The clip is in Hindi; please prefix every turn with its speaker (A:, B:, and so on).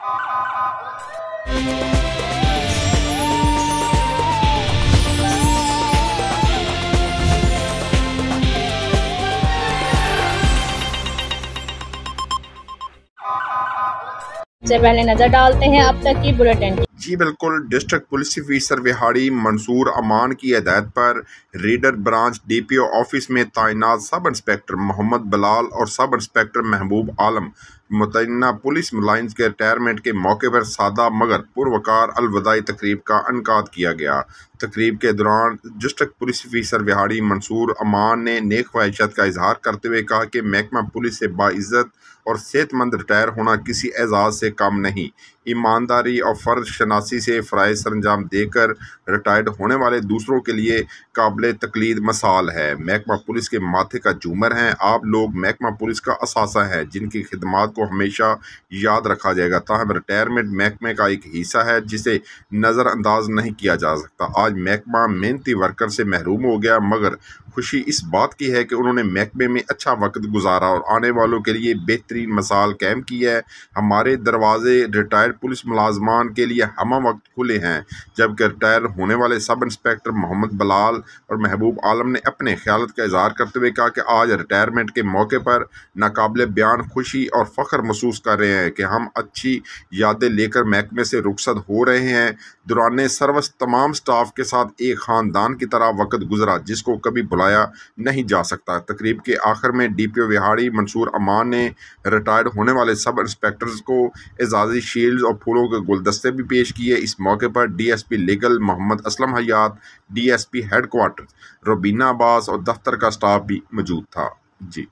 A: से पहले नजर डालते हैं अब तक की बुलेटिन।
B: जी बिल्कुल। District police officer Vehari Mansoor Aman की हिदायत पर रेडर ब्रांच DPO ऑफिस में तैनात सब इंस्पेक्टर मोहम्मद बिलाल और सब इंस्पेक्टर महबूब आलम मुतैना पुलिस लाइन्स के रिटायरमेंट के मौके पर सादा मगर पुरवकार अलविदाई तकरीब का इनकाद किया गया। तकरीब के दौरान district police officer Vehari Mansoor Aman ने नेक ख्वाहिशात का इजहार करते हुए कहा कि महकमा पुलिस से बाइज्जत और सेहतमंद रिटायर होना किसी एजाज़ से कम नहीं। ईमानदारी और फ़र्ज शनासी से फ़राइज़ सरंजाम देकर रिटायर्ड होने वाले दूसरों के लिए काबिल तकलीद मिसाल है। महकमा पुलिस के माथे का झूमर हैं। आप लोग महकमा पुलिस का असासा है जिनकी खिदमात को हमेशा याद रखा जाएगा। ताहम रिटायरमेंट महकमे का एक हिस्सा है जिसे नज़रअंदाज नहीं किया जा सकता। आज महकमा मेहनती वर्कर से महरूम हो गया, मगर खुशी इस बात की है कि उन्होंने महकमे में अच्छा वक्त गुजारा और आने वालों के लिए बेहतरीन मिसाल कायम की है। हमारे दरवाजे रिटायर्ड पुलिस मुलाजमान के लिए हम वक्त खुले हैं, जबकि रिटायर होने वाले सब इंस्पेक्टर मोहम्मद बिलाल और महबूब आलम ने अपने ख्यालत का इजहार करते हुए कहा कि आज रिटायरमेंट के मौके पर नाकाबिल बयान खुशी और फ़ख्र महसूस कर रहे हैं कि हम अच्छी यादें लेकर महकमे से रुखसत हो रहे हैं। दौरान सर्विस तमाम स्टाफ के साथ एक ख़ानदान की तरह वक्त गुजरा जिसको कभी बुलाया नहीं जा सकता। तकरीब के आखिर में DPO विहाड़ी मंसूर अमान ने रिटायर्ड होने वाले सब इंस्पेक्टर्स को एजाज़ी शील्ड और फूलों के गुलदस्ते भी पेश किए। इस मौके पर DSP लीगल मोहम्मद असलम हयात, DSP हेडक्वार्टर रोबीना अब्बास और दफ्तर का स्टाफ भी मौजूद था। जी।